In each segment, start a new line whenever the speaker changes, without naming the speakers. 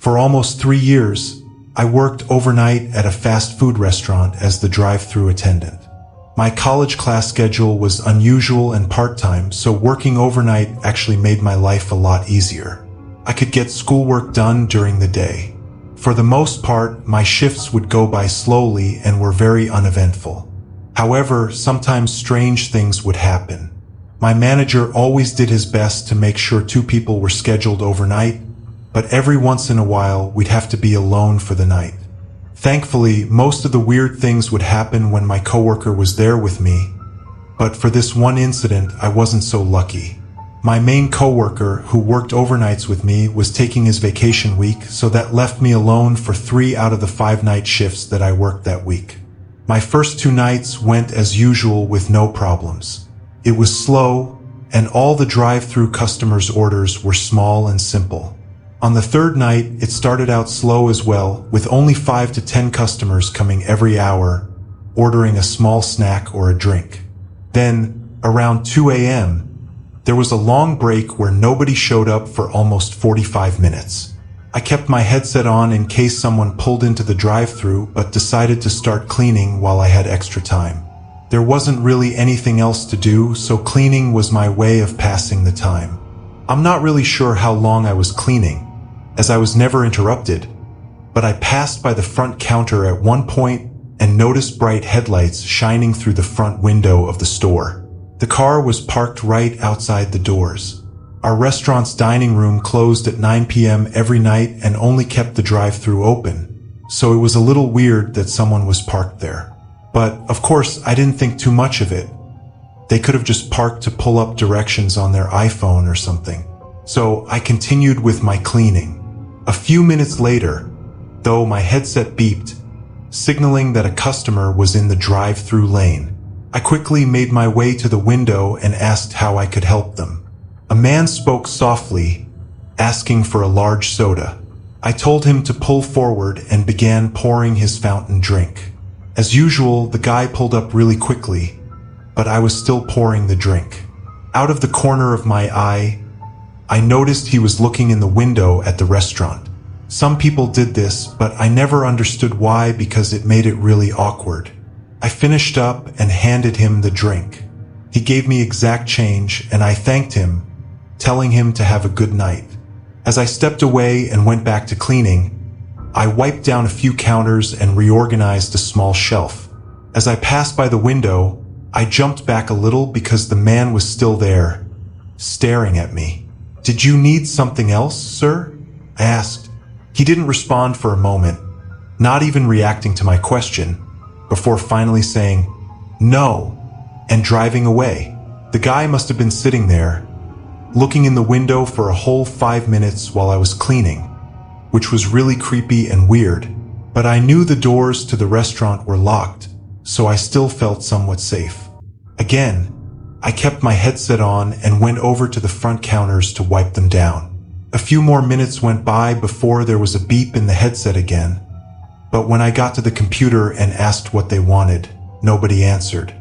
For almost 3 years, I worked overnight at a fast food restaurant as the drive-thru attendant. My college class schedule was unusual and part-time, so working overnight actually made my life a lot easier. I could get schoolwork done during the day. For the most part, my shifts would go by slowly and were very uneventful. However, sometimes strange things would happen. My manager always did his best to make sure 2 people were scheduled overnight, but every once in a while we'd have to be alone for the night. Thankfully, most of the weird things would happen when my coworker was there with me, but for this one incident, I wasn't so lucky. My main coworker, who worked overnights with me, was taking his vacation week, so that left me alone for 3 out of the 5 night shifts that I worked that week. My first 2 nights went as usual with no problems. It was slow, and all the drive-thru customers' orders were small and simple. On the 3rd night, it started out slow as well, with only 5 to 10 customers coming every hour, ordering a small snack or a drink. Then, around 2 a.m., there was a long break where nobody showed up for almost 45 minutes. I kept my headset on in case someone pulled into the drive-thru, but decided to start cleaning while I had extra time. There wasn't really anything else to do, so cleaning was my way of passing the time. I'm not really sure how long I was cleaning, as I was never interrupted, but I passed by the front counter at one point and noticed bright headlights shining through the front window of the store. The car was parked right outside the doors. Our restaurant's dining room closed at 9 p.m. every night and only kept the drive-thru open, so it was a little weird that someone was parked there. But, of course, I didn't think too much of it. They could have just parked to pull up directions on their iPhone or something. So I continued with my cleaning. A few minutes later, though, my headset beeped, signaling that a customer was in the drive-thru lane. I quickly made my way to the window and asked how I could help them. A man spoke softly, asking for a large soda. I told him to pull forward and began pouring his fountain drink. As usual, the guy pulled up really quickly, but I was still pouring the drink. Out of the corner of my eye, I noticed he was looking in the window at the restaurant. Some people did this, but I never understood why because it made it really awkward. I finished up and handed him the drink. He gave me exact change and I thanked him, telling him to have a good night. As I stepped away and went back to cleaning, I wiped down a few counters and reorganized a small shelf. As I passed by the window, I jumped back a little because the man was still there, staring at me. "Did you need something else, sir?" I asked. He didn't respond for a moment, not even reacting to my question, before finally saying, "No," and driving away. The guy must have been sitting there, looking in the window for a whole 5 minutes while I was cleaning, which was really creepy and weird, but I knew the doors to the restaurant were locked, so I still felt somewhat safe. Again, I kept my headset on and went over to the front counters to wipe them down. A few more minutes went by before there was a beep in the headset again, but when I got to the computer and asked what they wanted, nobody answered.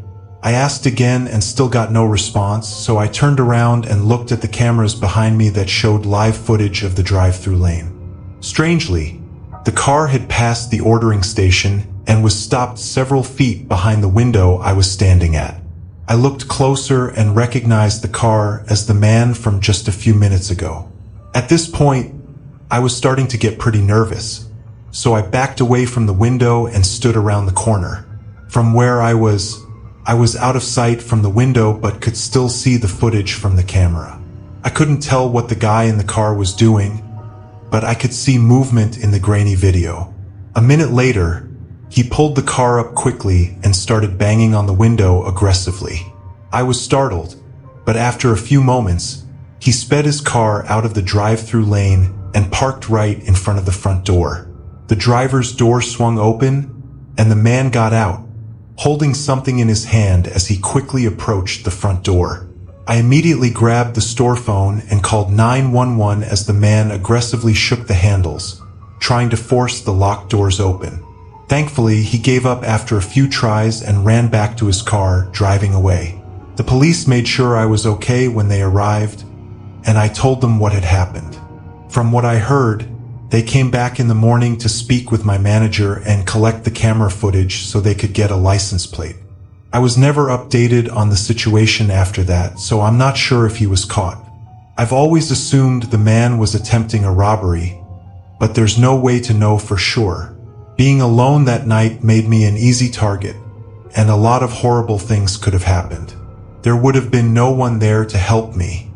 I asked again and still got no response, so I turned around and looked at the cameras behind me that showed live footage of the drive-thru lane. Strangely, the car had passed the ordering station and was stopped several feet behind the window I was standing at. I looked closer and recognized the car as the man from just a few minutes ago. At this point, I was starting to get pretty nervous, so I backed away from the window and stood around the corner. From where I was out of sight from the window but could still see the footage from the camera. I couldn't tell what the guy in the car was doing, but I could see movement in the grainy video. A minute later, he pulled the car up quickly and started banging on the window aggressively. I was startled, but after a few moments, he sped his car out of the drive-thru lane and parked right in front of the front door. The driver's door swung open, and the man got out, holding something in his hand as he quickly approached the front door. I immediately grabbed the store phone and called 911 as the man aggressively shook the handles, trying to force the locked doors open. Thankfully, he gave up after a few tries and ran back to his car, driving away. The police made sure I was okay when they arrived, and I told them what had happened. From what I heard, They came back in the morning to speak with my manager and collect the camera footage so they could get a license plate. I was never updated on the situation after that, so I'm not sure if he was caught. I've always assumed the man was attempting a robbery, but there's no way to know for sure. Being alone that night made me an easy target, and a lot of horrible things could have happened. There would have been no one there to help me.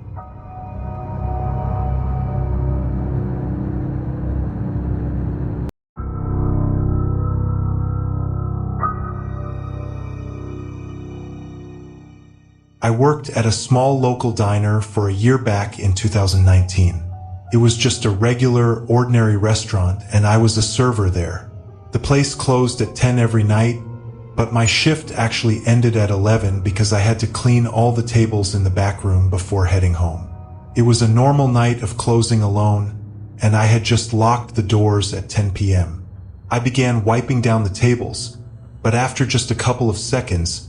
I worked at a small local diner for a year back in 2019. It was just a regular, ordinary restaurant, and I was a server there. The place closed at 10 every night, but my shift actually ended at 11 because I had to clean all the tables in the back room before heading home. It was a normal night of closing alone, and I had just locked the doors at 10 p.m. I began wiping down the tables, but after just a couple of seconds,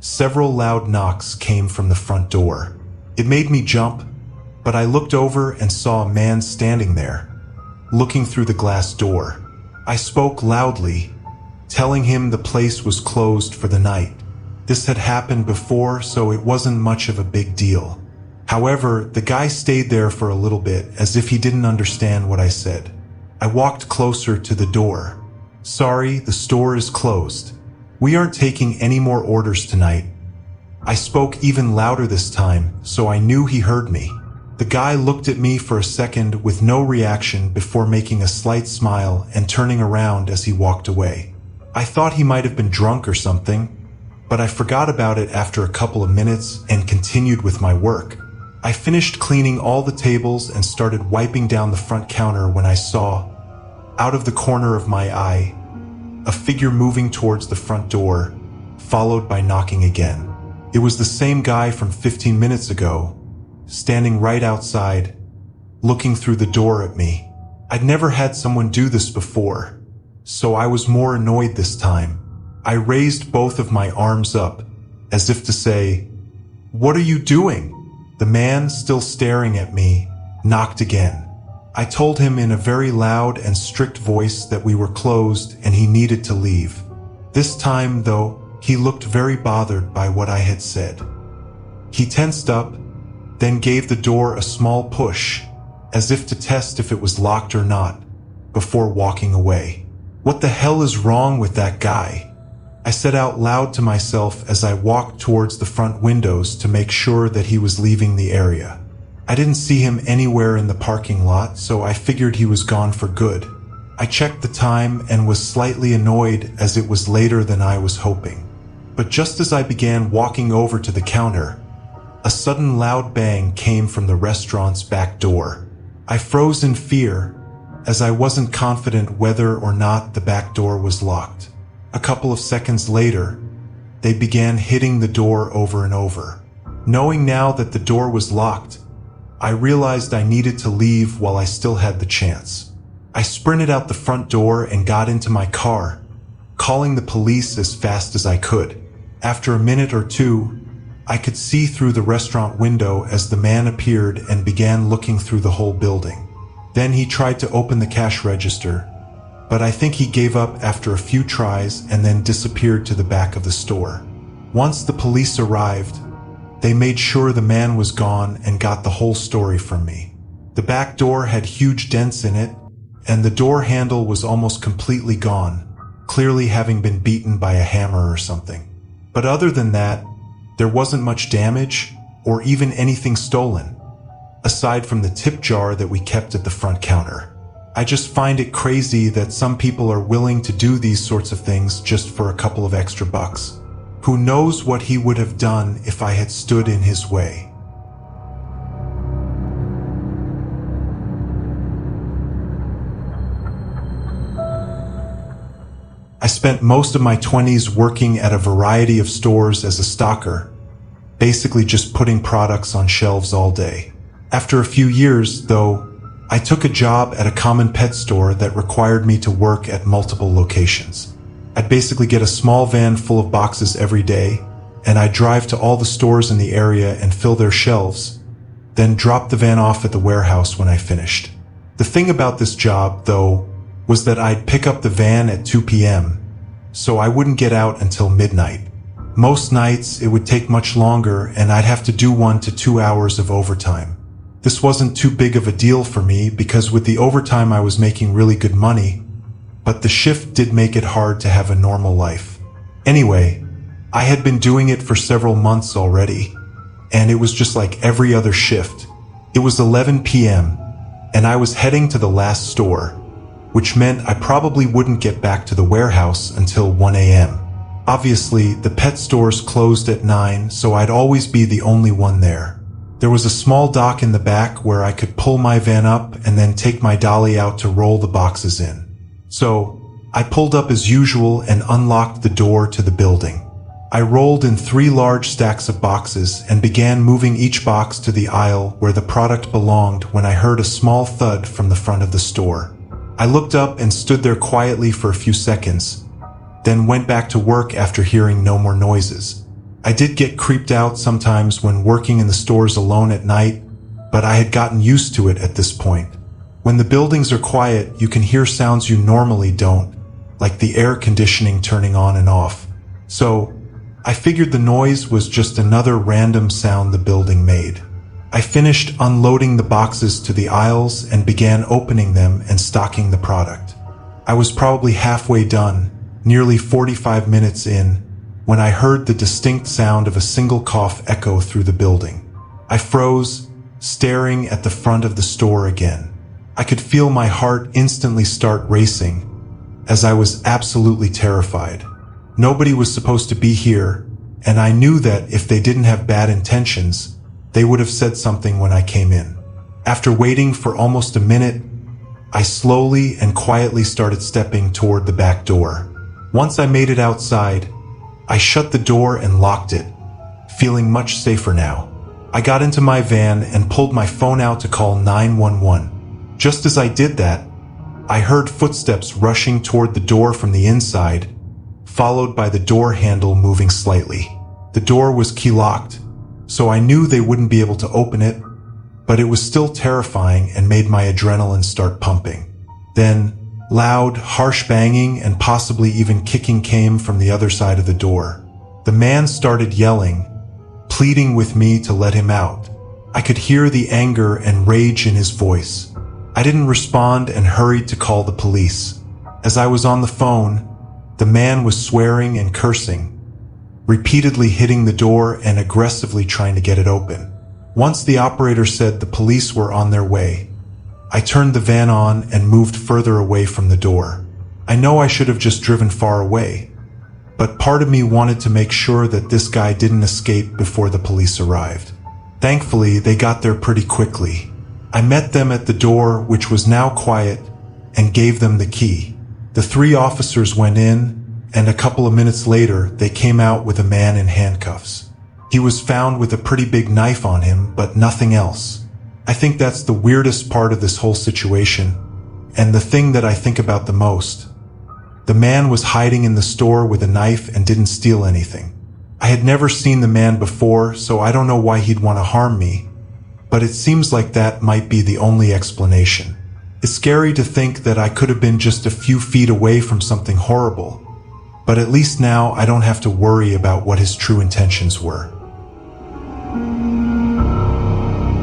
several loud knocks came from the front door. It made me jump, but I looked over and saw a man standing there, looking through the glass door. I spoke loudly, telling him the place was closed for the night. This had happened before, so it wasn't much of a big deal. However, the guy stayed there for a little bit, as if he didn't understand what I said. I walked closer to the door. "Sorry, the store is closed. We aren't taking any more orders tonight." I spoke even louder this time, so I knew he heard me. The guy looked at me for a second with no reaction before making a slight smile and turning around as he walked away. I thought he might have been drunk or something, but I forgot about it after a couple of minutes and continued with my work. I finished cleaning all the tables and started wiping down the front counter when I saw, out of the corner of my eye, a figure moving towards the front door, followed by knocking again. It was the same guy from 15 minutes ago, standing right outside, looking through the door at me. I'd never had someone do this before, so I was more annoyed this time. I raised both of my arms up, as if to say, "What are you doing?" The man, still staring at me, knocked again. I told him in a very loud and strict voice that we were closed and he needed to leave. This time, though, he looked very bothered by what I had said. He tensed up, then gave the door a small push, as if to test if it was locked or not, before walking away. "What the hell is wrong with that guy?" I said out loud to myself as I walked towards the front windows to make sure that he was leaving the area. I didn't see him anywhere in the parking lot, so I figured he was gone for good. I checked the time and was slightly annoyed as it was later than I was hoping. But just as I began walking over to the counter, a sudden loud bang came from the restaurant's back door. I froze in fear, as I wasn't confident whether or not the back door was locked. A couple of seconds later, they began hitting the door over and over. Knowing now that the door was locked, I realized I needed to leave while I still had the chance. I sprinted out the front door and got into my car, calling the police as fast as I could. After a minute or two, I could see through the restaurant window as the man appeared and began looking through the whole building. Then he tried to open the cash register, but I think he gave up after a few tries and then disappeared to the back of the store. Once the police arrived, they made sure the man was gone and got the whole story from me. The back door had huge dents in it, and the door handle was almost completely gone, clearly having been beaten by a hammer or something. But other than that, there wasn't much damage or even anything stolen, aside from the tip jar that we kept at the front counter. I just find it crazy that some people are willing to do these sorts of things just for a couple of extra bucks. Who knows what he would have done if I had stood in his way. I spent most of my 20s working at a variety of stores as a stocker, basically just putting products on shelves all day. After a few years, though, I took a job at a common pet store that required me to work at multiple locations. I'd basically get a small van full of boxes every day, and I'd drive to all the stores in the area and fill their shelves, then drop the van off at the warehouse when I finished. The thing about this job, though, was that I'd pick up the van at 2 p.m., so I wouldn't get out until midnight. Most nights, it would take much longer and I'd have to do 1 to 2 hours of overtime. This wasn't too big of a deal for me because with the overtime I was making really good money, but the shift did make it hard to have a normal life. Anyway, I had been doing it for several months already, and it was just like every other shift. It was 11 p.m., and I was heading to the last store, which meant I probably wouldn't get back to the warehouse until 1 a.m. Obviously, the pet stores closed at 9, so I'd always be the only one there. There was a small dock in the back where I could pull my van up and then take my dolly out to roll the boxes in. So, I pulled up as usual and unlocked the door to the building. I rolled in 3 large stacks of boxes and began moving each box to the aisle where the product belonged when I heard a small thud from the front of the store. I looked up and stood there quietly for a few seconds, then went back to work after hearing no more noises. I did get creeped out sometimes when working in the stores alone at night, but I had gotten used to it at this point. When the buildings are quiet, you can hear sounds you normally don't, like the air conditioning turning on and off. So, I figured the noise was just another random sound the building made. I finished unloading the boxes to the aisles and began opening them and stocking the product. I was probably halfway done, nearly 45 minutes in, when I heard the distinct sound of a single cough echo through the building. I froze, staring at the front of the store again. I could feel my heart instantly start racing, as I was absolutely terrified. Nobody was supposed to be here, and I knew that if they didn't have bad intentions, they would have said something when I came in. After waiting for almost a minute, I slowly and quietly started stepping toward the back door. Once I made it outside, I shut the door and locked it, feeling much safer now. I got into my van and pulled my phone out to call 911. Just as I did that, I heard footsteps rushing toward the door from the inside, followed by the door handle moving slightly. The door was key-locked, so I knew they wouldn't be able to open it, but it was still terrifying and made my adrenaline start pumping. Then, loud, harsh banging and possibly even kicking came from the other side of the door. The man started yelling, pleading with me to let him out. I could hear the anger and rage in his voice. I didn't respond and hurried to call the police. As I was on the phone, the man was swearing and cursing, repeatedly hitting the door and aggressively trying to get it open. Once the operator said the police were on their way, I turned the van on and moved further away from the door. I know I should have just driven far away, but part of me wanted to make sure that this guy didn't escape before the police arrived. Thankfully, they got there pretty quickly. I met them at the door, which was now quiet, and gave them the key. The 3 officers went in, and a couple of minutes later, they came out with a man in handcuffs. He was found with a pretty big knife on him, but nothing else. I think that's the weirdest part of this whole situation, and the thing that I think about the most. The man was hiding in the store with a knife and didn't steal anything. I had never seen the man before, so I don't know why he'd want to harm me, but it seems like that might be the only explanation. It's scary to think that I could have been just a few feet away from something horrible, but at least now I don't have to worry about what his true intentions were.